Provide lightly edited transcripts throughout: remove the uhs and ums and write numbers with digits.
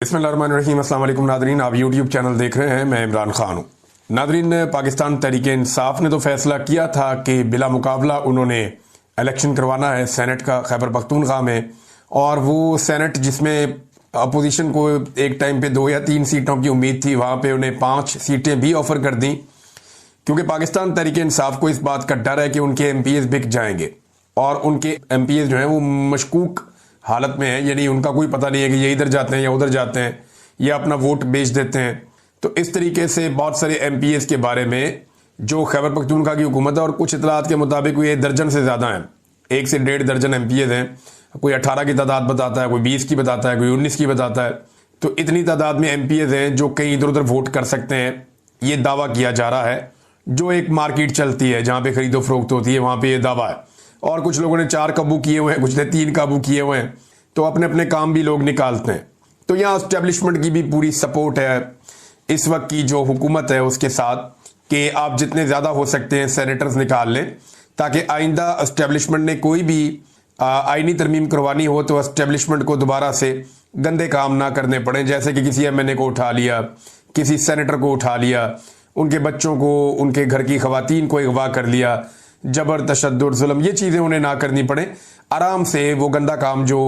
बिस्मिल्लाहिर्रहमानिर्रहीम। अस्सलाम वालेकुम नादरीन, आप यूट्यूब चैनल देख रहे हैं। मैं इमरान खान हूँ। नादरीन, पाकिस्तान तहरीक इंसाफ ने तो फैसला किया था कि बिला मुकाबला उन्होंने इलेक्शन करवाना है सेनेट का खैबर पख्तूनख्वा में, और वो सेनेट जिसमें अपोजिशन को एक टाइम पे 2 या 3 सीटों की उम्मीद थी, वहाँ पे उन्हें 5 सीटें भी ऑफर कर दी, क्योंकि पाकिस्तान तहरीक इंसाफ को इस बात का डर है कि उनके MPs बिक जाएंगे और उनके MPs जो हैं वो मशकूक हालत में है, यानी उनका कोई पता नहीं है कि ये इधर जाते हैं या उधर जाते हैं या अपना वोट बेच देते हैं। तो इस तरीके से बहुत सारे MPs के बारे में जो खैबर पख्तूनख्वा की हुकूमत है, और कुछ इतलात के मुताबिक ये दर्जन से ज़्यादा हैं, 1 से 1.5 दर्जन MPs हैं। कोई 18 की तादाद बताता है, कोई 20 की बताता है, कोई 19 की बताता है। तो इतनी तादाद में MPs हैं जो कहीं इधर उधर वोट कर सकते हैं, ये दावा किया जा रहा है। जो एक मार्केट चलती है जहाँ पे खरीदो फरोख्त होती है, वहाँ पे ये दावा है। और कुछ लोगों ने 4 काबू किए हुए हैं, कुछ ने 3 काबू किए हुए हैं। तो अपने अपने काम भी लोग निकालते हैं। तो यहाँ एस्टेब्लिशमेंट की भी पूरी सपोर्ट है इस वक्त की जो हुकूमत है उसके साथ, कि आप जितने ज़्यादा हो सकते हैं सेनेटर्स निकाल लें, ताकि आइंदा एस्टेब्लिशमेंट ने कोई भी आईनी तरमीम करवानी हो तो एस्टेब्लिशमेंट को दोबारा से गंदे काम ना करने पड़े, जैसे कि किसी MNA को उठा लिया, किसी सेनेटर को उठा लिया, उनके बच्चों को, उनके घर की खवातीन को अगवा कर लिया, जबर तशद्दुद जुल्म, ये चीज़ें उन्हें ना करनी पड़े। आराम से वो गंदा काम जो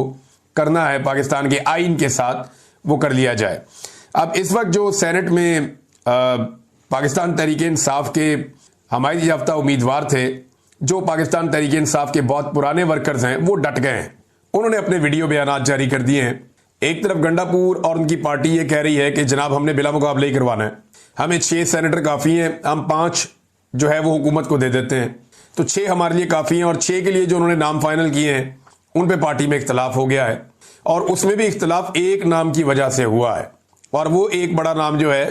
करना है पाकिस्तान के आइन के साथ वो कर लिया जाए। अब इस वक्त जो सेनेट में पाकिस्तान तहरीक इंसाफ के हमायत याफ्ता उम्मीदवार थे, जो पाकिस्तान तहरीक इंसाफ के बहुत पुराने वर्कर्स हैं, वो डट गए हैं। उन्होंने अपने वीडियो बयानात जारी कर दिए हैं। एक तरफ गंडापुर और उनकी पार्टी ये कह रही है कि जनाब हमने बिला मुकाबले ही करवाना है, हमें 6 सेनेटर काफ़ी हैं, हम 5 जो है वो हुकूमत को दे देते हैं। तो 6 हमारे लिए काफ़ी हैं, और 6 के लिए जो उन्होंने नाम फाइनल किए हैं उन पे पार्टी में इख्तलाफ हो गया है, और उसमें भी इख्तलाफ एक नाम की वजह से हुआ है। और वो एक बड़ा नाम जो है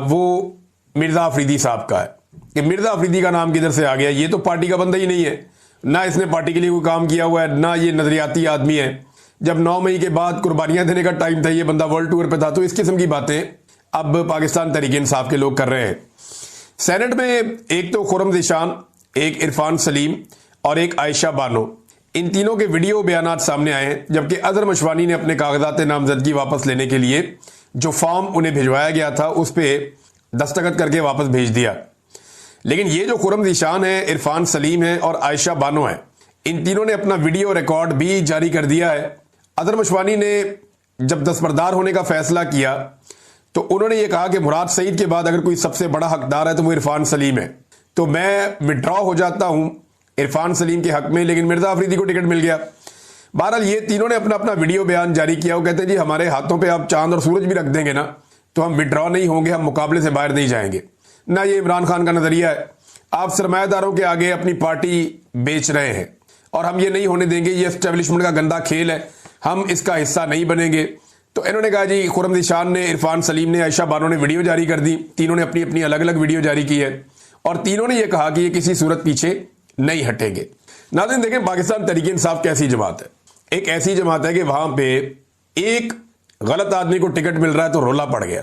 वो मिर्ज़ा अफरीदी साहब का है। कि मिर्ज़ा अफरीदी का नाम किधर से आ गया? ये तो पार्टी का बंदा ही नहीं है, ना इसने पार्टी के लिए कोई काम किया हुआ है, ना ये नजरियाती आदमी है। जब 9 मई के बाद कुर्बानियां देने का टाइम था, ये बंदा वर्ल्ड टूर पे था। तो इस किस्म की बातें अब पाकिस्तान तहरीक इंसाफ के लोग कर रहे हैं। सेनेट में एक तो खुर्रम ज़ीशान, एक इरफान सलीम और एक आयशा बानो, इन तीनों के वीडियो बयानात सामने आए हैं। जबकि अजहर मशवानी ने अपने कागजात नामजदगी वापस लेने के लिए जो फॉर्म उन्हें भिजवाया गया था उस पर दस्तखत करके वापस भेज दिया। लेकिन ये जो खुर्रम ज़ीशान है, इरफान सलीम है और आयशा बानो है, इन तीनों ने अपना वीडियो रिकॉर्ड भी जारी कर दिया है। अजहर मशवानी ने जब दस्तबरदार होने का फैसला किया तो उन्होंने ये कहा कि मुराद सईद के बाद अगर कोई सबसे बड़ा हकदार है तो वो इरफान सलीम है। तो मैं विड्रॉ हो जाता हूं इरफान सलीम के हक में, लेकिन मिर्ज़ा अफरीदी को टिकट मिल गया। बहरहाल ये तीनों ने अपना अपना वीडियो बयान जारी किया। वो कहते हैं जी हमारे हाथों पे आप चांद और सूरज भी रख देंगे ना तो हम विड्रॉ नहीं होंगे, हम मुकाबले से बाहर नहीं जाएंगे। ना ये इमरान खान का नजरिया है। आप सरमायादारों के आगे अपनी पार्टी बेच रहे हैं और हम ये नहीं होने देंगे, ये एस्टेब्लिशमेंट का गंदा खेल है, हम इसका हिस्सा नहीं बनेंगे। तो इन्होंने कहा जी, खुर्रम ज़ीशान ने, इरफान सलीम ने, आयशा बानो ने वीडियो जारी कर दी। तीनों ने अपनी अपनी अलग अलग वीडियो जारी की है और तीनों ने यह कहा कि ये किसी सूरत पीछे नहीं हटेंगे। नाज़रीन देखें, पाकिस्तान तहरीक इंसाफ कैसी जमात है। एक ऐसी जमात है कि वहां पे एक गलत आदमी को टिकट मिल रहा है तो रोला पड़ गया।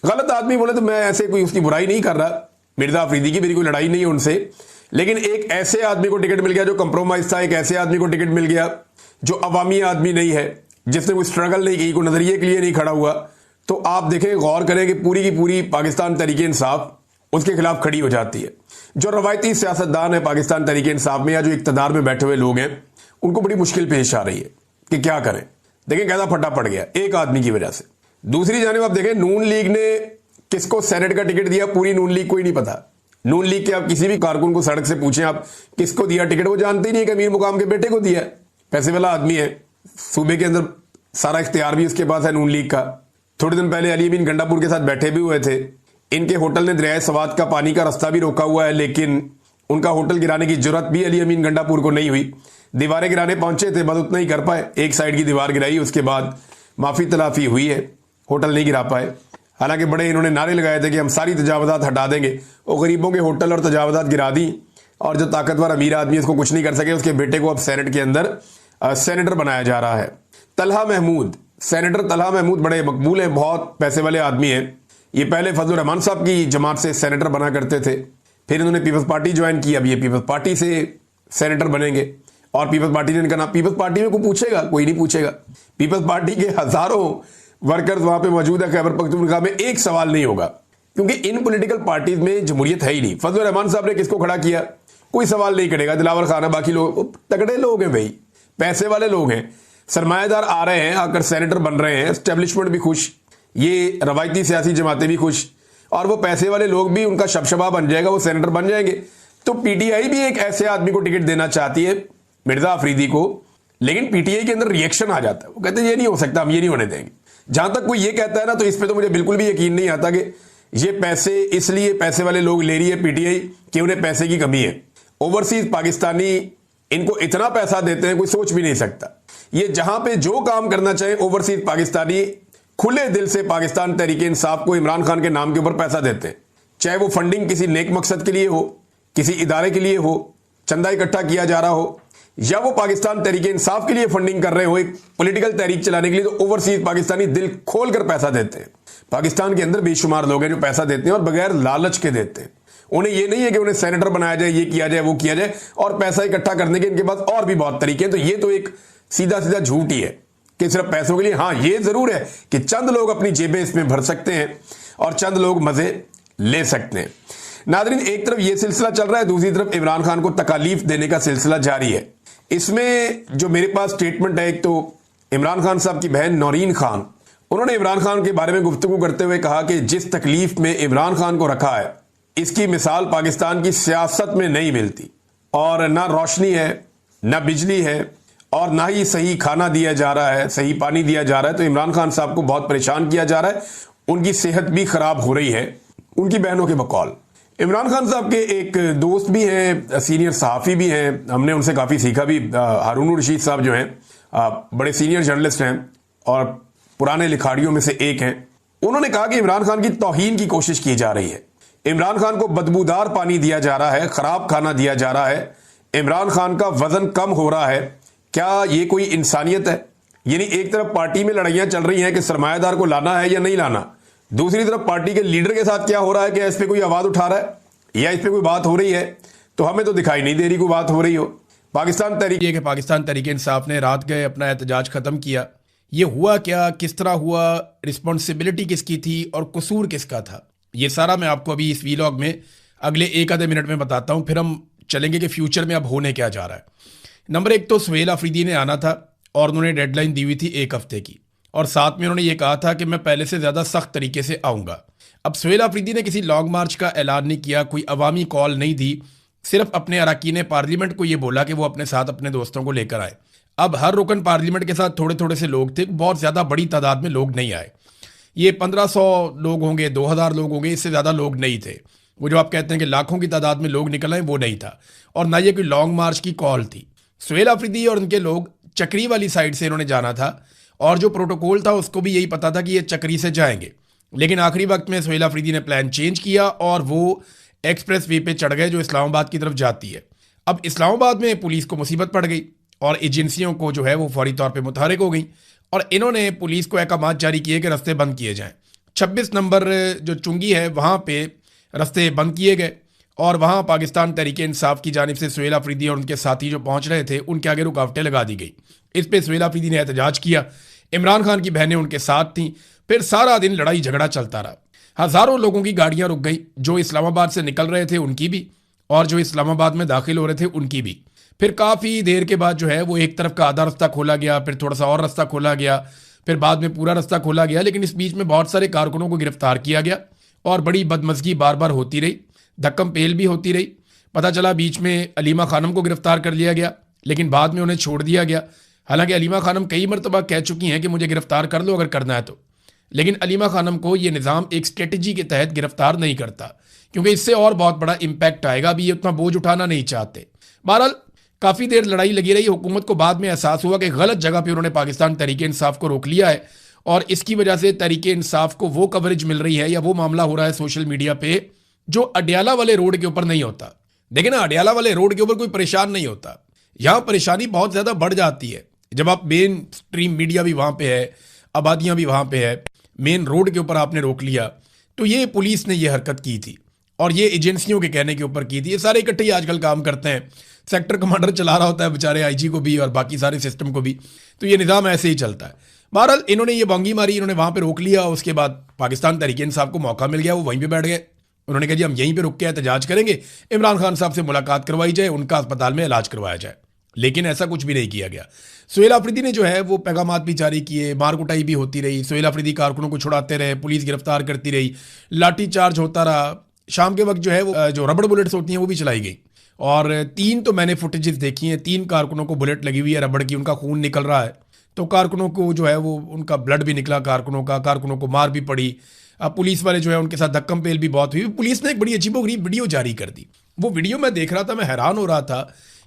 गलत आदमी बोले तो मैं ऐसे कोई उसकी बुराई नहीं कर रहा, मिर्ज़ा अफरीदी की मेरी कोई लड़ाई नहीं है उनसे, लेकिन एक ऐसे आदमी को टिकट मिल गया जो कंप्रोमाइज था। एक ऐसे आदमी को टिकट मिल गया जो अवामी आदमी नहीं है, जिसने कोई स्ट्रगल नहीं की, कोई नजरिए के लिए नहीं खड़ा हुआ। तो आप देखें, गौर करें कि पूरी की पूरी पाकिस्तान तहरीक इंसाफ उसके खिलाफ खड़ी हो जाती है। जो रवायती सियासतदान है पाकिस्तान तहरीक इंसाफ में, या जो इक्तदार में बैठे हुए लोग हैं, उनको बड़ी मुश्किल पेश आ रही है कि क्या करें। देखें कैसा फटा पड़ गया एक आदमी की वजह से। दूसरी जानिब आप देखें, नून लीग ने किसको सेनेट का टिकट दिया, पूरी नून लीग को ही नहीं पता। नून लीग के आप किसी भी कारकुन को सड़क से पूछें आप किसको दिया टिकट, वो जानते ही नहीं कि अमीर मुकाम के बेटे को दिया। पैसे वाला आदमी है, सूबे के अंदर सारा इख्तियार भी उसके पास है नून लीग का। थोड़े दिन पहले अली अमीन गंडापुर के साथ बैठे भी हुए थे। इनके होटल ने दरियाए सवात का पानी का रास्ता भी रोका हुआ है, लेकिन उनका होटल गिराने की जरूरत भी अली अमीन गंडापुर को नहीं हुई। दीवारें गिराने पहुंचे थे, बस उतना ही कर पाए। एक साइड की दीवार गिराई, उसके बाद माफी तलाफी हुई है, होटल नहीं गिरा पाए। हालांकि बड़े इन्होंने नारे लगाए थे कि हम सारी तजावजात हटा देंगे। वो गरीबों के होटल और तजावजात गिरा दी, और जो ताकतवर अमीर आदमी उसको कुछ नहीं कर सके, उसके बेटे को अब सेनेट के अंदर सेनेटर बनाया जा रहा है। तलहा महमूद, सेनेटर तलहा महमूद बड़े मकबूल हैं, बहुत पैसे वाले आदमी हैं। ये पहले फजलुर रहमान साहब की जमात से सेनेटर बना करते थे, फिर इन्होंने पीपल्स पार्टी ज्वाइन की, अब ये पीपल्स पार्टी से सेनेटर बनेंगे। और पीपल्स पार्टी ने इनका नाम, पीपल्स पार्टी में कोई पूछेगा? कोई नहीं पूछेगा। पीपल्स पार्टी के हजारों वर्कर्स वहां पे मौजूद है खैबर पख्तूनख्वा में, एक सवाल नहीं होगा, क्योंकि इन पॉलिटिकल पार्टीज में जमहूरियत है ही नहीं। फजल रहमान साहब ने किसको खड़ा किया, कोई सवाल नहीं करेगा। दिलावर खान, बाकी लोग तगड़े लोग हैं भाई, पैसे वाले लोग हैं, सरमाएदार आ रहे हैं, आकर सेनेटर बन रहे हैं, एस्टेब्लिशमेंट भी खुश, ये रवायती सियासी जमातें भी खुश, और वो पैसे वाले लोग भी, उनका शबशबा बन जाएगा, वो सेनेटर बन जाएंगे। तो पीटीआई भी एक ऐसे आदमी को टिकट देना चाहती है, मिर्जा अफरीदी को, लेकिन पीटीआई के अंदर रिएक्शन आ जाता है, वो कहते हैं ये नहीं हो सकता, हम ये नहीं होने देंगे। जहां तक कोई ये कहता है ना, तो इस पर तो मुझे बिल्कुल भी यकीन नहीं आता कि ये पैसे इसलिए पैसे वाले लोग ले रही है पीटीआई कि उन्हें पैसे की कमी है। ओवरसीज पाकिस्तानी इनको इतना पैसा देते हैं, कोई सोच भी नहीं सकता। ये जहां पे जो काम करना चाहे, ओवरसीज पाकिस्तानी खुले दिल से पाकिस्तान तहरीक इंसाफ को इमरान खान के नाम के ऊपर पैसा देते हैं, चाहे वो फंडिंग किसी नेक मकसद के लिए हो, किसी इदारे के लिए हो, चंदा इकट्ठा किया जा रहा हो, या वो पाकिस्तान तहरीक इंसाफ के लिए फंडिंग कर रहे हो, एक पॉलिटिकल तहरीक चलाने के लिए, तो ओवरसीज पाकिस्तानी दिल खोलकर पैसा देते हैं। पाकिस्तान के अंदर बेशुमार लोग हैं जो पैसा देते हैं और बगैर लालच के देते हैं। उन्हें ये नहीं है कि उन्हें सेनेटर बनाया जाए, ये किया जाए, वो किया जाए, और पैसा इकट्ठा करने के इनके पास और भी बहुत तरीके हैं। तो ये तो एक सीधा सीधा झूठ ही है कि सिर्फ पैसों के लिए। हाँ, ये जरूर है कि चंद लोग अपनी जेबें इसमें भर सकते हैं और चंद लोग मजे ले सकते हैं। नादरीन, एक तरफ ये सिलसिला चल रहा है, दूसरी तरफ इमरान खान को तकालीफ देने का सिलसिला जारी है। इसमें जो मेरे पास स्टेटमेंट है, एक तो इमरान खान साहब की बहन नौरीन खान, उन्होंने इमरान खान के बारे में गुफ्तगू करते हुए कहा कि जिस तकलीफ में इमरान खान को रखा है, इसकी मिसाल पाकिस्तान की सियासत में नहीं मिलती, और ना रोशनी है, ना बिजली है, और ना ही सही खाना दिया जा रहा है, सही पानी दिया जा रहा है। तो इमरान खान साहब को बहुत परेशान किया जा रहा है, उनकी सेहत भी खराब हो रही है, उनकी बहनों के बकौल। इमरान खान साहब के एक दोस्त भी हैं, सीनियर सहाफ़ी भी हैं, हमने उनसे काफ़ी सीखा भी। हारून रशीद साहब जो हैं बड़े सीनियर जर्नलिस्ट हैं और पुराने लिखाड़ियों में से एक हैं। उन्होंने कहा कि इमरान खान की तौहीन की कोशिश की जा रही है, इमरान खान को बदबूदार पानी दिया जा रहा है, खराब खाना दिया जा रहा है, इमरान खान का वजन कम हो रहा है। क्या ये कोई इंसानियत है? यानी एक तरफ पार्टी में लड़ाइयां चल रही हैं कि सरमायादार को लाना है या नहीं लाना, दूसरी तरफ पार्टी के लीडर के साथ क्या हो रहा है कि इस पे कोई आवाज उठा रहा है या इस पे कोई बात हो रही है, तो हमें तो दिखाई नहीं दे रही कोई बात हो रही हो। पाकिस्तान तहरीक इंसाफ ने रात गए अपना एहतजाज खत्म किया। ये हुआ क्या, किस तरह हुआ, रिस्पॉन्सिबिलिटी किसकी थी और कसूर किसका था, ये सारा मैं आपको अभी इस वीलॉग में अगले एक आधे मिनट में बताता हूँ। फिर हम चलेंगे कि फ्यूचर में अब होने क्या जा रहा है। नंबर एक तो सुहेल अफरीदी ने आना था और उन्होंने डेडलाइन दी हुई थी 1 हफ्ते की, और साथ में उन्होंने ये कहा था कि मैं पहले से ज़्यादा सख्त तरीके से आऊँगा। अब सुहेल अफरीदी ने किसी लॉन्ग मार्च का ऐलान नहीं किया, कोई अवामी कॉल नहीं दी, सिर्फ अपने अरकान पार्लियामेंट को ये बोला कि वो अपने साथ अपने दोस्तों को लेकर आए। अब हर रुकन पार्लियामेंट के साथ थोड़े थोड़े से लोग थे, बहुत ज़्यादा बड़ी तादाद में लोग नहीं आए। ये 1500 लोग होंगे, 2000 लोग होंगे, इससे ज़्यादा लोग नहीं थे। वो जो आप कहते हैं कि लाखों की तादाद में लोग निकल आए, वो नहीं था, और ना ये कोई लॉन्ग मार्च की कॉल थी। सुहेल अफरीदी और उनके लोग चक्री वाली साइड से इन्होंने जाना था, और जो प्रोटोकॉल था उसको भी यही पता था कि ये चक्री से जाएंगे। लेकिन आखिरी वक्त में सुहेल अफरीदी ने प्लान चेंज किया और वो एक्सप्रेस वे पे चढ़ गए जो इस्लामाबाद की तरफ जाती है। अब इस्लामाबाद में पुलिस को मुसीबत पड़ गई और एजेंसियों को जो है वो फौरी तौर पे मुतहरिक हो गई, और इन्होंने पुलिस को अहकामात जारी किए कि रास्ते बंद किए जाएं। 26 नंबर जो चुंगी है वहाँ पे रास्ते बंद किए गए, और वहाँ पाकिस्तान तहरीक इंसाफ की जानिब से सुहेल अफरीदी और उनके साथी जो पहुँच रहे थे उनके आगे रुकावटें लगा दी गई। इस पर सुहेल अफरीदी ने एहतजाज किया, इमरान खान की बहनें उनके साथ थीं। फिर सारा दिन लड़ाई झगड़ा चलता रहा। हज़ारों लोगों की गाड़ियाँ रुक गई, जो इस्लामाबाद से निकल रहे थे उनकी भी, और जो इस्लामाबाद में दाखिल हो रहे थे उनकी भी। फिर काफ़ी देर के बाद जो है वो एक तरफ का आधा रास्ता खोला गया, फिर थोड़ा सा और रास्ता खोला गया, फिर बाद में पूरा रास्ता खोला गया। लेकिन इस बीच में बहुत सारे कारकुनों को गिरफ्तार किया गया और बड़ी बदमज़गी बार बार होती रही, धक्कम पेल भी होती रही। पता चला बीच में अलीमा खानम को गिरफ्तार कर लिया गया, लेकिन बाद में उन्हें छोड़ दिया गया। हालांकि अलीमा खानम कई मरतबा कह चुकी हैं कि मुझे गिरफ्तार कर लो अगर करना है तो, लेकिन अलीमा खानम को ये निज़ाम एक स्ट्रेटजी के तहत गिरफ्तार नहीं करता, क्योंकि इससे और बहुत बड़ा इम्पैक्ट आएगा। अभी ये उतना बोझ उठाना नहीं चाहते। बहरहाल काफ़ी देर लड़ाई लगी रही। हुकूमत को बाद में एहसास हुआ कि गलत जगह पे उन्होंने पाकिस्तान तहरीक इंसाफ को रोक लिया है, और इसकी वजह से तहरीक इंसाफ को वो कवरेज मिल रही है या वो मामला हो रहा है सोशल मीडिया पे जो अडियाला वाले रोड के ऊपर नहीं होता। देखिए ना, अडियाला वाले रोड के ऊपर कोई परेशान नहीं होता, यहाँ परेशानी बहुत ज़्यादा बढ़ जाती है जब आप मेन स्ट्रीम मीडिया भी वहाँ पे है, आबादियाँ भी वहाँ पे है, मेन रोड के ऊपर आपने रोक लिया। तो ये पुलिस ने ये हरकत की थी और ये एजेंसियों के कहने के ऊपर की थी। ये सारे इकट्ठे ही आजकल काम करते हैं, सेक्टर कमांडर चला रहा होता है बेचारे आईजी को भी और बाकी सारे सिस्टम को भी, तो ये निज़ाम ऐसे ही चलता है। बहरहाल इन्होंने ये बोंगी मारी, इन्होंने वहां पे रोक लिया। उसके बाद पाकिस्तान तहरीक-ए-इंसाफ को मौका मिल गया, वो वहीं पे बैठ गए। उन्होंने कहा जी हम यहीं पे रुक के एहतजाज करेंगे, इमरान खान साहब से मुलाकात करवाई जाए, उनका अस्पताल में इलाज करवाया जाए। लेकिन ऐसा कुछ भी नहीं किया गया। सुहेल आफरीदी ने जो है वो पैगामात भी जारी किए, मार कुटाई भी होती रही, सुहेल आफरीदी कारकुनों को छुड़ाते रहे, पुलिस गिरफ्तार करती रही, लाठी चार्ज होता रहा। शाम के वक्त जो है वो जो रबड़ बुलेट्स होती हैं वो भी चलाई गई। और 3 तो मैंने फुटेजेस देखी हैं, 3 कारकुनों को बुलेट लगी हुई है रबड़ की, उनका खून निकल रहा है। तो कारकुनों को जो है वो उनका ब्लड भी निकला, कारकुनों को मार भी पड़ी। अब पुलिस वाले जो है उनके साथ धक्कम पेल भी बहुत हुई। पुलिस ने एक बड़ी अजीबोगरीब वीडियो जारी कर दी। वो वीडियो मैं देख रहा था, मैं हैरान हो रहा था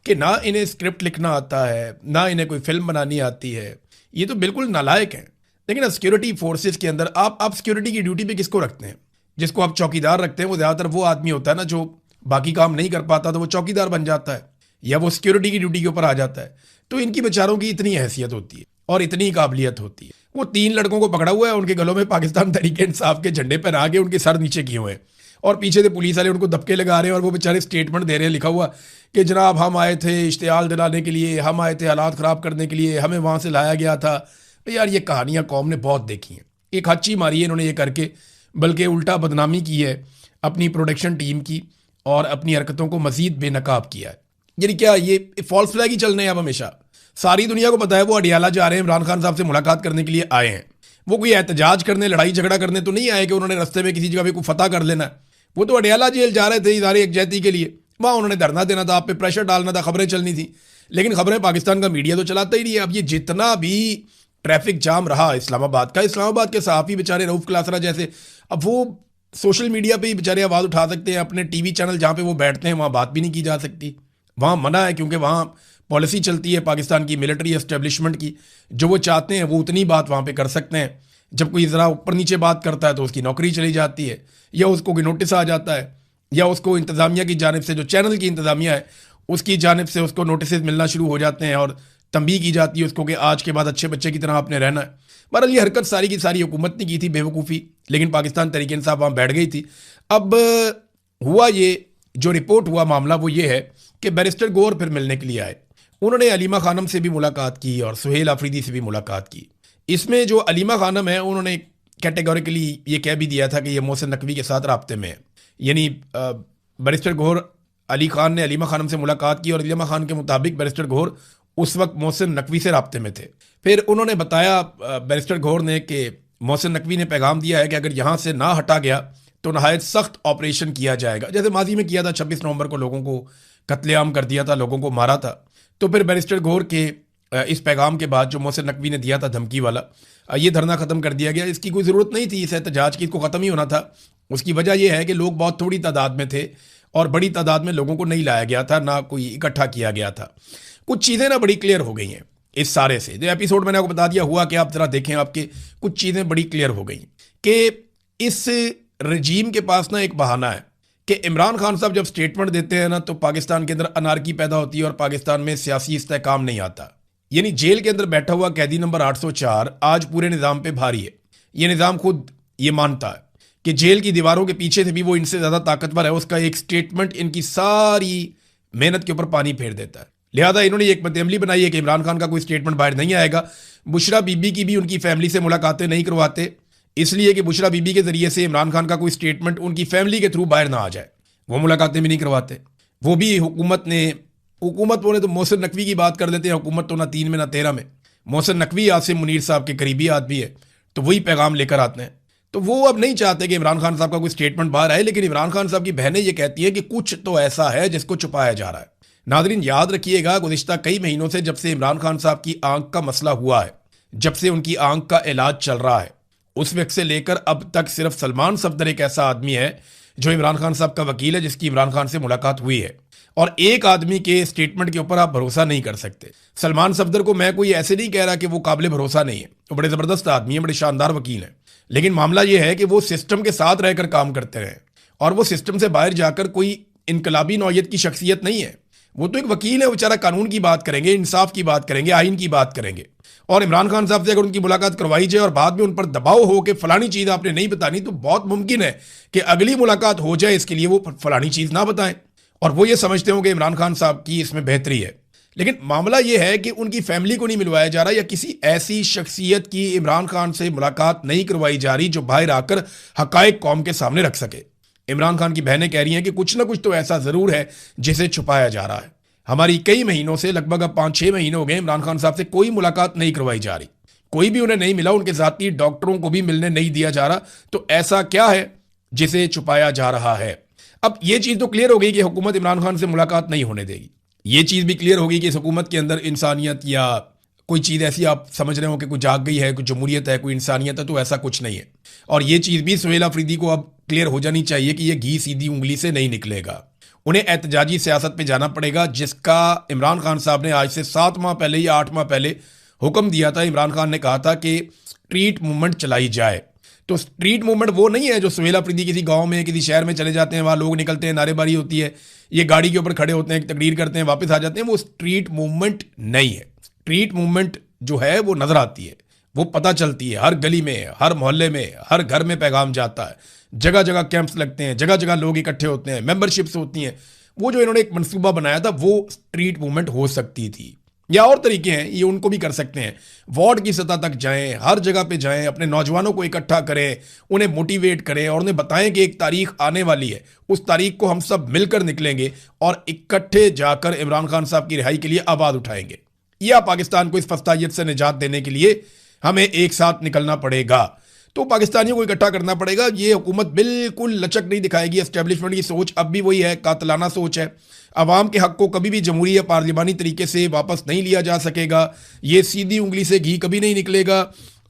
कि ना इन्हें स्क्रिप्ट लिखना आता है, ना इन्हें कोई फिल्म बनानी आती है। ये तो बिल्कुल नालायक हैं। लेकिन अब सिक्योरिटी फोर्सेस के अंदर आप सिक्योरिटी की ड्यूटी पे किसको रखते हैं? जिसको आप चौकीदार रखते हैं वो ज़्यादातर वो आदमी होता है ना जो बाकी काम नहीं कर पाता, तो वो चौकीदार बन जाता है या वो सिक्योरिटी की ड्यूटी के ऊपर आ जाता है। तो इनकी बेचारों की इतनी हैसियत होती है और इतनी काबिलियत होती है। वो 3 लड़कों को पकड़ा हुआ है, उनके गलों में पाकिस्तान तहरीक-ए-इंसाफ के झंडे पहना के उनके सर नीचे किए हुए हैं और पीछे से पुलिस वाले उनको दबके लगा रहे हैं और वो बेचारे स्टेटमेंट दे रहे हैं, लिखा हुआ कि जनाब हम आए थे इश्तियाल दिलाने के लिए, हम आए थे हालात ख़राब करने के लिए, हमें वहाँ से लाया गया था। तो यार ये कहानियाँ कौम ने बहुत देखी हैं। एक हच्ची मारी है इन्होंने ये करके, बल्कि उल्टा बदनामी की है अपनी प्रोडक्शन टीम की और अपनी हरकतों को मज़ीद बेनकाब किया है। यानी क्या ये फॉल्स फ्लैग ही चलने हैं अब हमेशा? सारी दुनिया को पता है वो अडियाला जा रहे हैं, इमरान खान साहब से मुलाकात करने के लिए आए हैं। वो कोई एहतजाज करने, लड़ाई झगड़ा करने तो नहीं आए कि उन्होंने रस्ते में किसी जगह पे कोई फतह कर लेना। वो तो अडियाला जेल जा रहे थे इदारे यकजहती के लिए, वहाँ उन्होंने धरना देना था, आप पे प्रेशर डालना था, खबरें चलनी थी। लेकिन खबरें पाकिस्तान का मीडिया तो चलाता ही नहीं है। अब ये जितना भी ट्रैफिक जाम रहा इस्लामाबाद के सहाफ़ी बेचारे रऊफ़ क्लासरा जैसे, अब वो सोशल मीडिया पे ही बेचारे आवाज़ उठा सकते हैं, अपने टीवी चैनल जहाँ पे वो बैठते हैं वहाँ बात भी नहीं की जा सकती। वहाँ मना है क्योंकि वहाँ पॉलिसी चलती है पाकिस्तान की मिलिट्री एस्टेब्लिशमेंट की, जो वो चाहते हैं वो उतनी बात वहाँ पे कर सकते हैं। जब कोई ज़रा ऊपर नीचे बात करता है तो उसकी नौकरी चली जाती है, या उसको कोई नोटिस आ जाता है, या उसको इंतज़ामिया की जानिब से, जो चैनल की इंतज़ामिया है उसकी जानिब से उसको नोटिस मिलना शुरू हो जाते हैं और तंबीह की जाती है उसको कि आज के बाद अच्छे बच्चे की तरह आपने रहना है। बहरहाल ये हरकत सारी की सारी हुकूमत ने की थी, बेवकूफ़ी, लेकिन पाकिस्तान तहरीक-ए-इंसाफ वहाँ बैठ गई थी। अब हुआ ये, जो रिपोर्ट हुआ मामला वो ये है कि बैरिस्टर गौहर फिर मिलने के लिए आए। उन्होंने अलीमा खानम से भी मुलाकात की और सुहेल आफरीदी से भी मुलाकात की। इसमें जो अलीमा खानम है उन्होंने कैटेगोरिकली ये कह भी दिया था कि ये मोहसिन नकवी के साथ राब्ते में है। यानी बैरिस्टर गौहर, अली खान ने अलीमा खानम से मुलाकात की और अलीमा खान के मुताबिक बैरिस्टर गौहर उस वक्त मोहसिन नकवी से राब्ते में थे। फिर उन्होंने बताया बैरिस्टर गौहर ने कि मोहसिन नकवी ने पैगाम दिया है कि अगर यहाँ से ना हटा गया तो नहायत सख्त ऑपरेशन किया जाएगा, जैसे माजी में किया था, 26 नवंबर को लोगों को कत्लेआम कर दिया था, लोगों को मारा था। तो फिर बैरिस्टर गौहर के इस पैगाम के बाद जो मोहसिन नकवी ने दिया था धमकी वाला, ये धरना ख़त्म कर दिया गया। इसकी कोई ज़रूरत नहीं थी इस एहतजाज की, इसको ख़त्म ही होना था। उसकी वजह यह है कि लोग बहुत थोड़ी तादाद में थे और बड़ी तादाद में लोगों को नहीं लाया गया था, ना कोई इकट्ठा किया गया था। कुछ चीज़ें ना बड़ी क्लियर हो गई हैं इस सारे से। जो एपिसोड मैंने आपको बता दिया हुआ कि आप ज़रा देखें, आपके कुछ चीज़ें बड़ी क्लियर हो गई कि इस रजीम के पास ना एक बहाना है कि इमरान खान साहब जब स्टेटमेंट देते हैं ना तो पाकिस्तान के अंदर अनारकी पैदा होती है और पाकिस्तान में सियासी इस्तेहकाम नहीं आता। यानी जेल के अंदर बैठा हुआ कैदी नंबर 804 आज पूरे निज़ाम पे भारी है। ये निज़ाम खुद ये मानता है कि जेल की दीवारों के पीछे से भी वो इनसे ज़्यादा ताकतवर है। उसका एक स्टेटमेंट इनकी सारी मेहनत के ऊपर पानी फेर देता है। लिहाजा इन्होंने एक मद्देअमली बनाई है कि इमरान खान का कोई स्टेटमेंट बाहर नहीं आएगा। बुशरा बीबी की भी उनकी फैमिली से मुलाकातें नहीं करवाते, इसलिए कि बुशरा बीबी के ज़रिए से इमरान खान का कोई स्टेटमेंट उनकी फैमिली के थ्रू बाहर ना आ जाए। वो मुलाकातें भी नहीं करवाते। वो भी हुकूमत बोले तो मोहसिन नकवी की बात कर लेते हैं। हुकूमत तो ना 3 में ना 13 में। मोहसिन नकवी आसिम मुनीर साहब के करीबी आदमी है, तो वही पैगाम लेकर आते हैं। तो वो अब नहीं चाहते कि इमरान खान साहब का कोई स्टेटमेंट बाहर आए, लेकिन इमरान खान साहब की बहनें ये कहती हैं कि कुछ तो ऐसा है जिसको छुपाया जा रहा है। नादरीन याद रखिएगा, गुज़िश्ता कई महीनों से जब से इमरान खान साहब की आंख का मसला हुआ है, जब से उनकी आंख का इलाज चल रहा है, उस वक्त से लेकर अब तक सिर्फ सलमान सफदर एक ऐसा आदमी है जो इमरान खान साहब का वकील है, जिसकी इमरान खान से मुलाकात हुई है। और एक आदमी के स्टेटमेंट के ऊपर आप भरोसा नहीं कर सकते। सलमान सफदर को मैं कोई ऐसे नहीं कह रहा कि वो काबिल भरोसा नहीं है, वो बड़े ज़बरदस्त आदमी है, बड़े शानदार वकील हैं। लेकिन मामला ये है कि वो सिस्टम के साथ रहकर काम करते रहे और वो सिस्टम से बाहर जाकर कोई इनकलाबी नौयत की शख्सियत नहीं है। वो तो एक वकील है, बेचारा कानून की बात करेंगे, इंसाफ की बात करेंगे, आइन की बात करेंगे। और इमरान खान साहब से अगर उनकी मुलाकात करवाई जाए और बाद में उन पर दबाव हो कि फलानी चीज़ आपने नहीं बतानी, तो बहुत मुमकिन है कि अगली मुलाकात हो जाए इसके लिए वो फलानी चीज़ ना बताएं और वो ये समझते हों कि इमरान खान साहब की इसमें बेहतरी है। लेकिन मामला यह है कि उनकी फैमिली को नहीं मिलवाया जा रहा या किसी ऐसी शख्सियत की इमरान खान से मुलाकात नहीं करवाई जा रही जो बाहर आकर हकायक कौम के सामने रख सके। इमरान खान की बहनें कह रही हैं कि कुछ ना कुछ तो ऐसा जरूर है जिसे छुपाया जा रहा है। हमारी कई महीनों से, लगभग अब 5-6 महीने हो गए, इमरान खान साहब से कोई मुलाकात नहीं करवाई जा रही, कोई भी उन्हें नहीं मिला, उनके जाती डॉक्टरों को भी मिलने नहीं दिया जा रहा। तो ऐसा क्या है जिसे छुपाया जा रहा है? अब यह चीज तो क्लियर हो गई कि हुकूमत इमरान खान से मुलाकात नहीं होने देगी। ये चीज भी क्लियर होगी कि इस हुकूमत के अंदर इंसानियत या कोई चीज ऐसी आप समझ रहे हो कि कोई जाग गई है, कोई जमहूरियत है, कोई इंसानियत है, तो ऐसा कुछ नहीं है। और ये चीज भी सुहेल अफरीदी को अब क्लियर हो जानी चाहिए कि ये घी सीधी उंगली से नहीं निकलेगा। उन्हें एहतजाजी सियासत पे जाना पड़ेगा, जिसका इमरान खान साहब ने आज से 7 माह पहले या 8 माह पहले हुक्म दिया था। इमरान खान ने कहा था कि स्ट्रीट मूवमेंट चलाई जाए। तो स्ट्रीट मूवमेंट वो नहीं है जो सुहेल अफरीदी किसी गांव में, किसी शहर में चले जाते हैं, वहां लोग निकलते हैं, नारेबारी होती है, ये गाड़ी के ऊपर खड़े होते हैं, तकरीर करते हैं, वापस आ जाते हैं। वो स्ट्रीट मूवमेंट नहीं है। स्ट्रीट मूवमेंट जो है वो नजर आती है, वो पता चलती है, हर गली में, हर मोहल्ले में, हर घर में पैगाम जाता है, जगह जगह कैंप्स लगते हैं, जगह जगह लोग इकट्ठे होते हैं, मेंबरशिप्स होती हैं। वो जो इन्होंने एक मनसूबा बनाया था वो स्ट्रीट मूवमेंट हो सकती थी। या और तरीके हैं, ये उनको भी कर सकते हैं। वार्ड की सतह तक जाएं, हर जगह पे जाएं, अपने नौजवानों को इकट्ठा करें, उन्हें मोटिवेट करें और उन्हें बताएं कि एक तारीख आने वाली है, उस तारीख को हम सब मिलकर निकलेंगे और इकट्ठे जाकर इमरान खान साहब की रिहाई के लिए आवाज उठाएंगे। या पाकिस्तान को इस फस्तायत से निजात देने के लिए हमें एक साथ निकलना पड़ेगा। तो पाकिस्तानियों को इकट्ठा करना पड़ेगा। ये हुकूमत बिल्कुल लचक नहीं दिखाएगी। एस्टेब्लिशमेंट की सोच अब भी वही है, कातलाना सोच है। अवाम के हक को कभी भी जमहूरी या पार्लिमानी तरीके से वापस नहीं लिया जा सकेगा। ये सीधी उंगली से घी कभी नहीं निकलेगा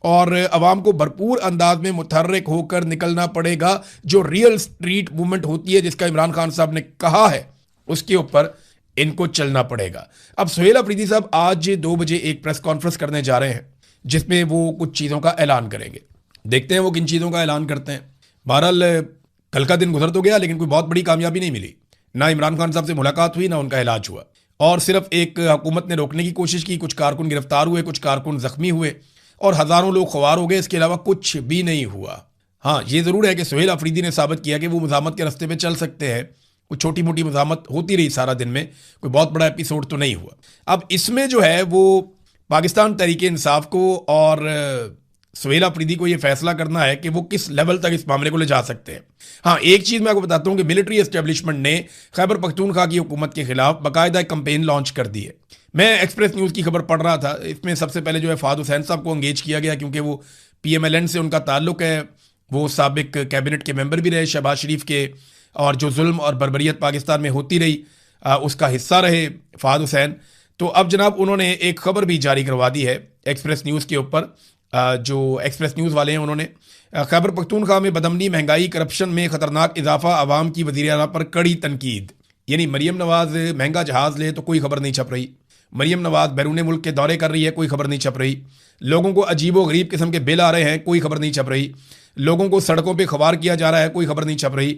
और अवाम को भरपूर अंदाज में मुतहर्रिक होकर निकलना पड़ेगा। जो रियल स्ट्रीट मूवमेंट होती है, जिसका इमरान खान साहब ने कहा है, उसके ऊपर इनको चलना पड़ेगा। अब सुहेल अफरीदी साहब आज 2 बजे एक प्रेस कॉन्फ्रेंस करने जा रहे हैं, जिसमें वो कुछ चीज़ों का ऐलान करेंगे। देखते हैं वो किन चीज़ों का ऐलान करते हैं। बहरहाल कल का दिन गुजर तो गया, लेकिन कोई बहुत बड़ी कामयाबी नहीं मिली। ना इमरान खान साहब से मुलाकात हुई, ना उनका इलाज हुआ, और सिर्फ एक हुकूमत ने रोकने की कोशिश की। कुछ कारकुन गिरफ्तार हुए, कुछ कारकुन जख्मी हुए और हज़ारों लोग ख्वार हो गए। इसके अलावा कुछ भी नहीं हुआ। हाँ, ये ज़रूर है कि सुहेल अफरीदी ने साबित किया कि वो मुज़ाहमत के रास्ते पे चल सकते हैं। कुछ छोटी मोटी मुज़ाहमत होती रही सारा दिन में, कोई बहुत बड़ा एपिसोड तो नहीं हुआ। अब इसमें जो है वो पाकिस्तान तहरीके इंसाफ को और सुहेल अफरीदी को यह फैसला करना है कि वो किस लेवल तक इस मामले को ले जा सकते हैं। हाँ, एक चीज़ मैं आपको बताता हूँ कि मिलिट्री एस्टेब्लिशमेंट ने खैबर पख्तूनख्वा की हुकूमत के खिलाफ बाकायदा एक कंपेन लॉन्च कर दी है। मैं एक्सप्रेस न्यूज़ की खबर पढ़ रहा था, इसमें सबसे पहले जो है फहद हुसैन साहब को एंगेज किया गया, क्योंकि वो PMLN से उनका ताल्लुक है। वो साबिक कैबिनेट के मेंबर भी रहे शहबाज शरीफ के, और जो जुल्म और बर्बरियत पाकिस्तान में होती रही उसका हिस्सा रहे फहद हुसैन। तो अब जनाब उन्होंने एक खबर भी जारी करवा दी है एक्सप्रेस न्यूज़ के ऊपर। जो एक्सप्रेस न्यूज़ वाले हैं उन्होंने खैबर पख्तूनख्वा में बदमनी, महंगाई, करप्शन में खतरनाक इजाफा, आवाम की वज़ीर आला पर कड़ी तनकीद। यानी मरियम नवाज महंगा जहाज़ ले तो कोई खबर नहीं छप रही, मरियम नवाज बैरून मुल्क के दौरे कर रही है, कोई खबर नहीं छप रही, लोगों को अजीब व गरीब किस्म के बिल आ रहे हैं, कोई खबर नहीं छप रही, लोगों को सड़कों पर खबार किया जा रहा है, कोई खबर नहीं छप रही,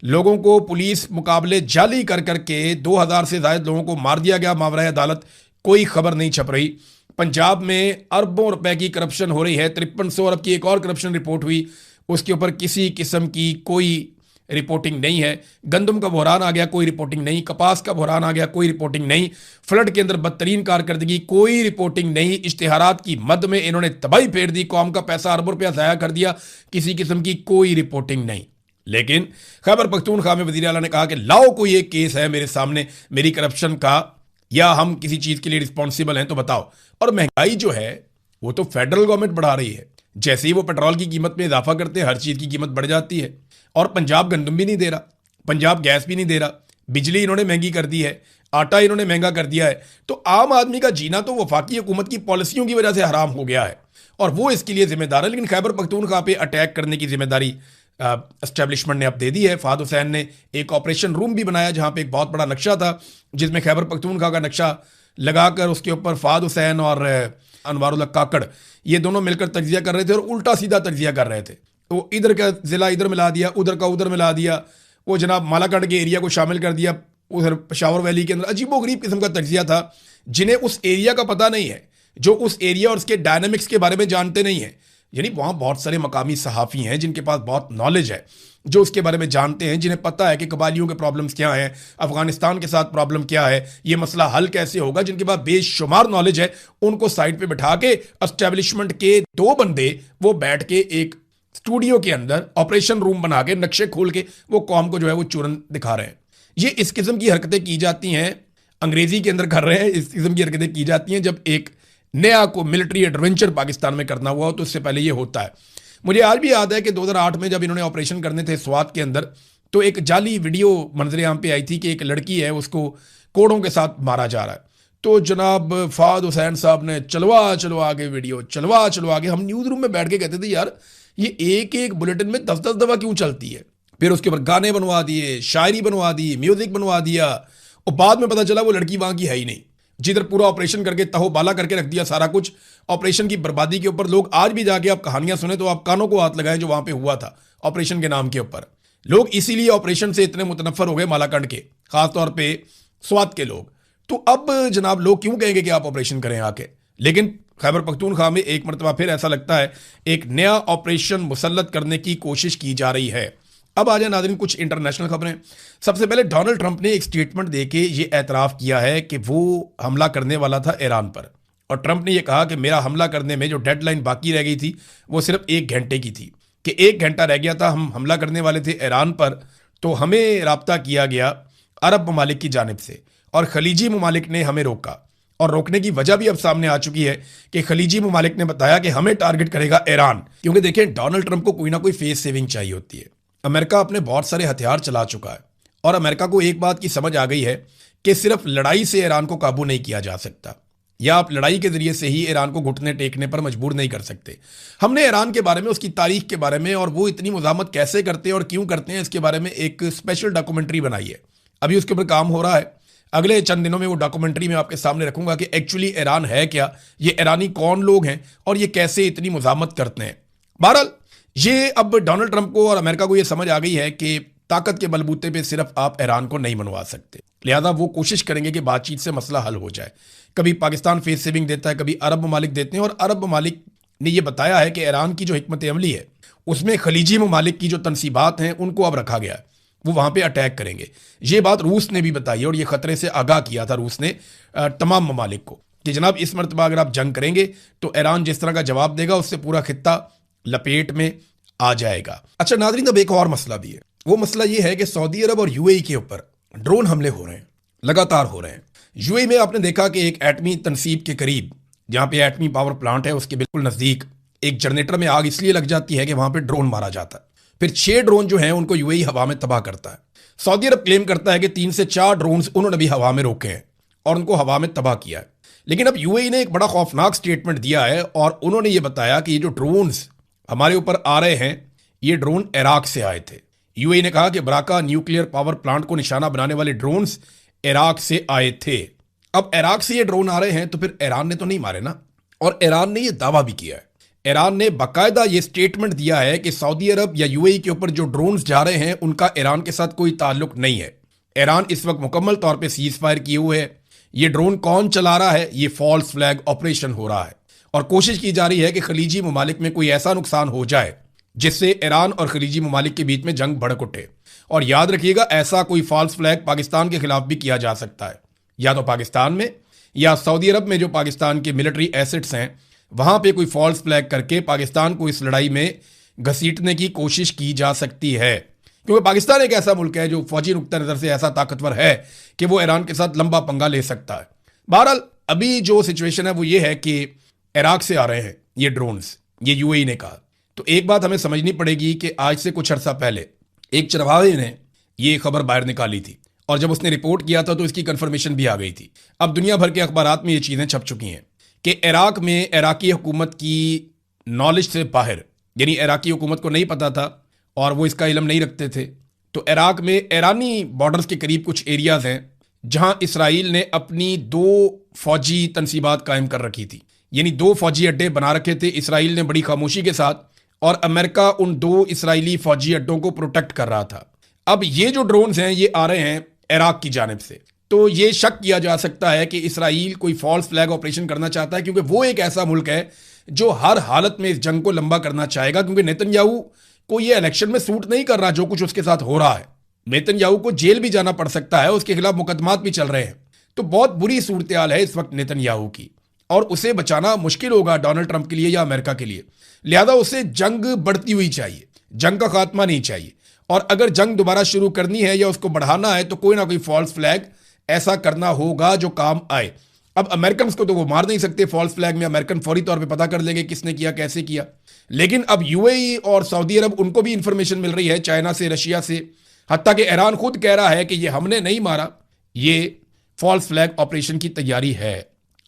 लोगों को पुलिस मुकाबले जाली कर करके 2000 से ज़ायद लोगों को मार दिया गया मावराए अदालत, कोई खबर नहीं छप रही। पंजाब में अरबों रुपए की करप्शन हो रही है, 5300 अरब की एक और करप्शन रिपोर्ट हुई, उसके ऊपर किसी किस्म की कोई रिपोर्टिंग नहीं है। गंदम का बहरान आ गया, कोई रिपोर्टिंग नहीं। कपास का बहरान आ गया, कोई रिपोर्टिंग नहीं। फ्लड के अंदर बदतरीन कारकर्दगी, कोई रिपोर्टिंग नहीं। इश्तिहारात की मद में इन्होंने तबाही फेर दी, कौम का पैसा अरबों रुपया ज़ाया कर दिया, किसी किस्म की कोई रिपोर्टिंग नहीं। लेकिन खैबर पख्तूनख्वा में वज़ीर आला ने कहा कि लाओ कोई एक केस है मेरे सामने मेरी करप्शन का, या हम किसी चीज़ के लिए रिस्पॉन्सिबल हैं तो बताओ। और महंगाई जो है वो तो फेडरल गवर्नमेंट बढ़ा रही है। जैसे ही वो पेट्रोल की कीमत में इजाफा करते हैं, हर चीज़ की कीमत बढ़ जाती है। और पंजाब गंदम भी नहीं दे रहा, पंजाब गैस भी नहीं दे रहा, बिजली इन्होंने महंगी कर दी है, आटा इन्होंने महंगा कर दिया है। तो आम आदमी का जीना तो वफाकी हुकूमत की पॉलिसियों की वजह से हराम हो गया है और वो इसके लिए जिम्मेदार है। लेकिन खैबर पख्तूनख्वा पे अटैक करने की जिम्मेदारी एस्टेब्लिशमेंट ने अब दे दी है। फहद हुसैन ने एक ऑपरेशन रूम भी बनाया जहां पे एक बहुत बड़ा नक्शा था, जिसमें खैबर पख्तूनख्वा का नक्शा लगाकर उसके ऊपर फहद हुसैन और अनवारुल्लाह काकड़ ये दोनों मिलकर तज्जिया कर रहे थे और उल्टा सीधा तज्जिया कर रहे थे। तो इधर का ज़िला इधर मिला दिया, उधर का उधर मिला दिया, वो जनाब मालाकंड के एरिया को शामिल कर दिया उधर पेशावर वैली के अंदर। अजीबो गरीब किस्म का तज्जिया था। जिन्हें उस एरिया का पता नहीं है, जो उस एरिया और उसके डायनामिक्स के बारे में जानते नहीं है, यानी वहाँ बहुत सारे मकामी सहाफ़ी हैं जिनके पास बहुत नॉलेज है, जो उसके बारे में जानते हैं, जिन्हें पता है कि कबालियों के प्रॉब्लम्स क्या हैं, अफगानिस्तान के साथ प्रॉब्लम क्या है, ये मसला हल कैसे होगा, जिनके पास बेशुमार नॉलेज है। उनको साइड पे बिठा के एस्टेब्लिशमेंट के 2 बंदे वो बैठ के एक स्टूडियो के अंदर ऑपरेशन रूम बना के नक्शे खोल के वो कौम को जो है वो चूरन दिखा रहे हैं। ये इस किस्म की हरकतें की जाती हैं, अंग्रेजी के अंदर कर रहे हैं, इस किस्म की हरकतें की जाती हैं जब एक नया को मिलिट्री एडवेंचर पाकिस्तान में करना हुआ हो, तो उससे पहले ये होता है। मुझे आज भी याद है कि 2008 में जब इन्होंने ऑपरेशन करने थे स्वात के अंदर, तो एक जाली वीडियो मंजरेआम पे आई थी कि एक लड़की है उसको कोड़ों के साथ मारा जा रहा है। तो जनाब फाद हुसैन साहब ने चलवा के वीडियो चलवा के, हम न्यूज़ रूम में बैठ के कहते थे यार ये एक एक बुलेटिन में 10-10 दफ़ा क्यों चलती है। फिर उसके ऊपर गाने बनवा दिए, शायरी बनवा दी, म्यूजिक बनवा दिया, और बाद में पता चला वो लड़की वहां की है ही नहीं। जिधर पूरा ऑपरेशन करके तहो बाला करके रख दिया सारा कुछ, ऑपरेशन की बर्बादी के ऊपर लोग आज भी जाके आप कहानियां सुने तो आप कानों को हाथ लगाएं जो वहां पे हुआ था ऑपरेशन के नाम के ऊपर। लोग इसीलिए ऑपरेशन से इतने मुतनफर हो गए मालाकंड के, खासतौर पे स्वात के लोग। तो अब जनाब लोग क्यों कहेंगे कि आप ऑपरेशन करें आके, लेकिन खैबर पख्तूनख्वा में एक मरतबा फिर ऐसा लगता है एक नया ऑपरेशन मुसल्लत करने की कोशिश की जा रही है। अब आ जाए नाज़रीन कुछ इंटरनेशनल खबरें। सबसे पहले डोनाल्ड ट्रंप ने एक स्टेटमेंट देके ये एतराफ़ किया है कि वो हमला करने वाला था ईरान पर, और ट्रंप ने यह कहा कि मेरा हमला करने में जो डेडलाइन बाकी रह गई थी वो सिर्फ 1 घंटे की थी, कि 1 घंटा रह गया था, हम हमला करने वाले थे ईरान पर, तो हमें राब्ता किया गया अरब ममालिक की जानिब से और खलीजी ममालिक ने हमें रोका, और रोकने की वजह भी अब सामने आ चुकी है कि खलीजी ममालिक ने बताया कि हमें टारगेट करेगा ईरान। क्योंकि देखें डोनाल्ड ट्रंप को कोई ना कोई फेस सेविंग चाहिए होती है। अमेरिका अपने बहुत सारे हथियार चला चुका है और अमेरिका को एक बात की समझ आ गई है कि सिर्फ लड़ाई से ईरान को काबू नहीं किया जा सकता, या आप लड़ाई के जरिए से ही ईरान को घुटने टेकने पर मजबूर नहीं कर सकते। हमने ईरान के बारे में, उसकी तारीख के बारे में और वो इतनी मुज़ाहमत कैसे करते हैं और क्यों करते हैं इसके बारे में एक स्पेशल डॉक्यूमेंट्री बनाई है। अभी उसके ऊपर काम हो रहा है, अगले चंद दिनों में वो डॉक्यूमेंट्री मैं आपके सामने रखूंगा कि एक्चुअली ईरान है क्या, ये ईरानी कौन लोग हैं और ये कैसे इतनी मुज़ाहमत करते हैं। बहरहाल ये अब डोनाल्ड ट्रंप को और अमेरिका को ये समझ आ गई है कि ताकत के बलबूते पे सिर्फ आप ईरान को नहीं मनवा सकते, लिहाजा वो कोशिश करेंगे कि बातचीत से मसला हल हो जाए। कभी पाकिस्तान फेस सेविंग देता है, कभी अरब ममालिक देते हैं, और अरब ममालिक ने यह बताया है कि ईरान की जो हिकमत अमली है उसमें खलीजी ममालिक की जो तनसीबात हैं उनको अब रखा गया है, वो वहां पे अटैक करेंगे। ये बात रूस ने भी बताई और ये खतरे से आगाह किया था रूस ने तमाम ममालिक को कि जनाब इस मरतबा अगर आप जंग करेंगे तो ईरान जिस तरह का जवाब देगा उससे पूरा खित्ता लपेट में आ जाएगा। अच्छा नाज़रीन, अब एक और मसला भी है। वो मसला ये है कि सऊदी अरब और यूएई के ऊपर ड्रोन हमले हो रहे हैं, लगातार हो रहे हैं। यूएई में आपने देखा कि एक एटमी तनसीब के करीब, जहां पे एटमी पावर प्लांट है, उसके बिल्कुल नजदीक एक जनरेटर में आग इसलिए लग जाती है कि वहां पे ड्रोन मारा जाता है। फिर 6 ड्रोन जो हैं उनको यूएई हवा में तबाह करता है। सऊदी अरब क्लेम करता है कि 3 से 4 ड्रोन उन्होंने भी हवा में रोके हैं और उनको हवा में तबाह किया है। लेकिन अब यूएई ने एक बड़ा खौफनाक स्टेटमेंट दिया है और उन्होंने ये बताया कि ये जो ड्रोन्स हमारे ऊपर आ रहे हैं ये ड्रोन इराक से आए थे। यूएई ने कहा कि बराका न्यूक्लियर पावर प्लांट को निशाना बनाने वाले ड्रोन्स इराक से आए थे। अब इराक से ये ड्रोन आ रहे हैं तो फिर ईरान ने तो नहीं मारे ना, और ईरान ने ये दावा भी किया है। ईरान ने बाकायदा ये स्टेटमेंट दिया है कि सऊदी अरब या यूएई के ऊपर जो ड्रोन्स जा रहे हैं उनका ईरान के साथ कोई ताल्लुक नहीं है। ईरान इस वक्त मुकम्मल तौर पे सीज फायर किए हुए है। ये ड्रोन कौन चला रहा है, ये फॉल्स फ्लैग ऑपरेशन हो रहा है और कोशिश की जा रही है कि खलीजी ममालिक में कोई ऐसा नुकसान हो जाए जिससे ईरान और खलीजी ममालिक के बीच में जंग भड़क उठे। और याद रखिएगा, ऐसा कोई फॉल्स फ्लैग पाकिस्तान के खिलाफ भी किया जा सकता है, या तो पाकिस्तान में या सऊदी अरब में जो पाकिस्तान के मिलिट्री एसेट्स हैं वहां पे कोई फॉल्स फ्लैग करके पाकिस्तान को इस लड़ाई में घसीटने की कोशिश की जा सकती है। क्योंकि पाकिस्तान एक ऐसा मुल्क है जो फौजी नुक्ता नजर से ऐसा ताकतवर है कि वो ईरान के साथ लंबा पंगा ले सकता है। बहरहाल अभी जो सिचुएशन है वो ये है कि इराक से आ रहे हैं ये ड्रोन्स, ये यूएई ने कहा। तो एक बात हमें समझनी पड़ेगी कि आज से कुछ अर्सा पहले एक चरवाहे ने ये खबर बाहर निकाली थी और जब उसने रिपोर्ट किया था तो इसकी कंफर्मेशन भी आ गई थी। अब दुनिया भर के अखबारात में ये चीज़ें छप चुकी हैं कि इराक में इराकी हुकूमत की नॉलेज से बाहर, यानी इराकी हुकूमत को नहीं पता था और वो इसका इल्म नहीं रखते थे, तो इराक में ईरानी बॉर्डर्स के करीब कुछ एरियाज हैं जहां इसराइल ने अपनी 2 फौजी तनसीबात कायम कर रखी थी, यानी 2 फौजी अड्डे बना रखे थे इसराइल ने बड़ी खामोशी के साथ, और अमेरिका उन 2 इसराइली फौजी अड्डों को प्रोटेक्ट कर रहा था। अब ये जो ड्रोन्स हैं ये आ रहे हैं इराक की जानिब से, तो ये शक किया जा सकता है कि इसराइल कोई फॉल्स फ्लैग ऑपरेशन करना चाहता है, क्योंकि वो एक ऐसा मुल्क है जो हर हालत में इस जंग को लंबा करना चाहेगा, क्योंकि नेतन्याहू को ये इलेक्शन में सूट नहीं कर रहा जो कुछ उसके साथ हो रहा है। नेतन्याहू को जेल भी जाना पड़ सकता है, उसके खिलाफ मुकदमात भी चल रहे हैं। तो बहुत बुरी सूरत हाल है इस वक्त नेतन्याहू की, और उसे बचाना मुश्किल होगा डोनाल्ड ट्रंप के लिए या अमेरिका के लिए। लिहाजा उसे जंग बढ़ती हुई चाहिए, जंग का खात्मा नहीं चाहिए। और अगर जंग दोबारा शुरू करनी है या उसको बढ़ाना है तो कोई ना कोई फॉल्स फ्लैग ऐसा करना होगा जो काम आए। अब अमेरिकन को तो वो मार नहीं सकते फॉल्स फ्लैग में, अमेरिकन फौरी तौर पे पता कर लेंगे किसने किया कैसे किया। लेकिन अब यूएई और सऊदी अरब, उनको भी इंफॉर्मेशन मिल रही है चाइना से, रशिया से, हत्ता कि ईरान खुद कह रहा है कि ये हमने नहीं मारा, ये फॉल्स फ्लैग ऑपरेशन की तैयारी है।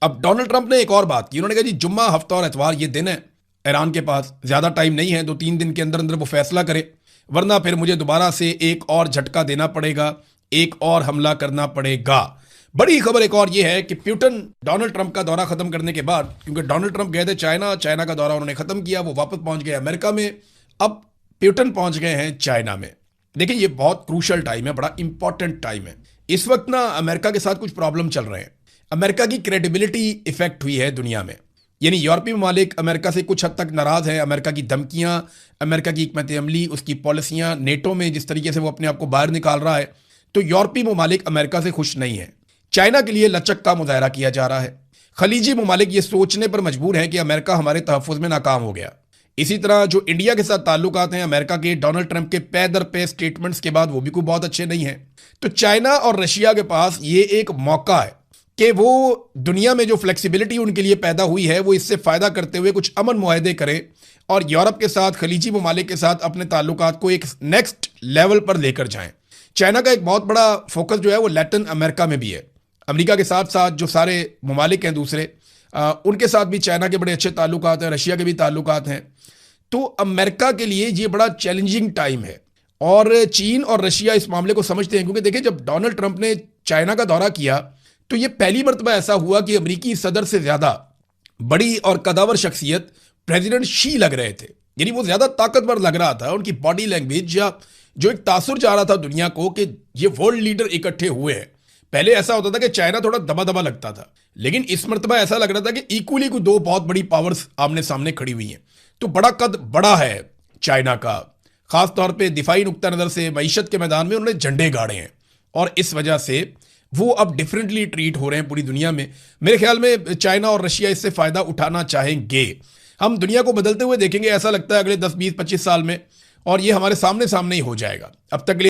अब डोनाल्ड ट्रंप ने एक और बात की, उन्होंने कहा जी जुम्मा, हफ्ता और एतवार ये दिन है, ईरान के पास ज्यादा टाइम नहीं है, 2-3 दिन के अंदर अंदर वो फैसला करे, वरना फिर मुझे दोबारा से एक और झटका देना पड़ेगा, एक और हमला करना पड़ेगा। बड़ी खबर एक और ये है कि पुतिन डोनाल्ड ट्रंप का दौरा खत्म करने के बाद, क्योंकि डोनाल्ड ट्रंप गए थे चाइना का दौरा उन्होंने खत्म किया, वो वापस पहुंच गए अमेरिका में, अब पुतिन पहुंच गए हैं चाइना में। देखिए ये बहुत क्रूशल टाइम है, बड़ा इंपॉर्टेंट टाइम है। इस वक्त ना अमेरिका के साथ कुछ प्रॉब्लम चल रहे हैं, अमेरिका की क्रेडिबिलिटी इफेक्ट हुई है दुनिया में, यानी यूरोपीय ममालिक अमेरिका से कुछ हद तक नाराज है। अमेरिका की धमकियां, अमेरिका की हिकमत अमली, उसकी पॉलिसियां, नेटो में जिस तरीके से वो अपने आप को बाहर निकाल रहा है, तो यूरोपीय ममालिक अमेरिका से खुश नहीं है। चाइना के लिए लचक का मुजाहरा किया जा रहा है। खलीजी ममालिक ये सोचने पर मजबूर हैं कि अमेरिका हमारे तहफ़्फ़ुज़ में नाकाम हो गया। इसी तरह जो इंडिया के साथ ताल्लुकात हैं अमेरिका के, डोनाल्ड ट्रंप के पे दर पे स्टेटमेंट्स के बाद वो भी कोई बहुत अच्छे नहीं हैं। तो चाइना और रशिया के पास ये एक मौका है कि वो दुनिया में जो फ्लेक्सिबिलिटी उनके लिए पैदा हुई है वो इससे फ़ायदा करते हुए कुछ अमन मुआहदे करें और यूरोप के साथ, खलीजी ममालिक के साथ अपने ताल्लुकात को एक नेक्स्ट लेवल पर लेकर जाएं। चाइना का एक बहुत बड़ा फोकस जो है वो लैटिन अमेरिका में भी है। अमेरिका के साथ साथ जो सारे ममालिक हैं दूसरे, उनके साथ भी चाइना के बड़े अच्छे ताल्लुकात हैं, रशिया के भी ताल्लुकात हैं। तो अमेरिका के लिए ये बड़ा चैलेंजिंग टाइम है और चीन और रशिया इस मामले को समझते हैं, क्योंकि देखिए जब डोनाल्ड ट्रंप ने चाइना का दौरा किया तो ये पहली मरतबा ऐसा हुआ कि अमेरिकी सदर से ज़्यादा बड़ी और कदावर शख्सियत प्रेसिडेंट शी लग रहे थे, यानी वो ज़्यादा ताकतवर लग रहा था। उनकी बॉडी लैंग्वेज या जो एक तासुर जा रहा था दुनिया को कि ये वर्ल्ड लीडर इकट्ठे हुए हैं। पहले ऐसा होता था कि चाइना थोड़ा दबा दबा लगता था, लेकिन इस मरतबा ऐसा लग रहा था कि इक्वली को दो बहुत बड़ी पावर्स आमने सामने खड़ी हुई हैं। तो बड़ा कद बड़ा है चाइना का, खास तौर पे दिफाई नुक्ता नज़र से मईशत के मैदान में उन्होंने झंडे गाड़े हैं और इस वजह से वो अब डिफरेंटली ट्रीट हो रहे हैं पूरी दुनिया में। मेरे ख्याल में चाइना और रशिया इससे फ़ायदा उठाना चाहेंगे। हम दुनिया को बदलते हुए देखेंगे, ऐसा लगता है अगले 10, 20, 25 साल में, और ये हमारे सामने सामने ही हो जाएगा। अब तक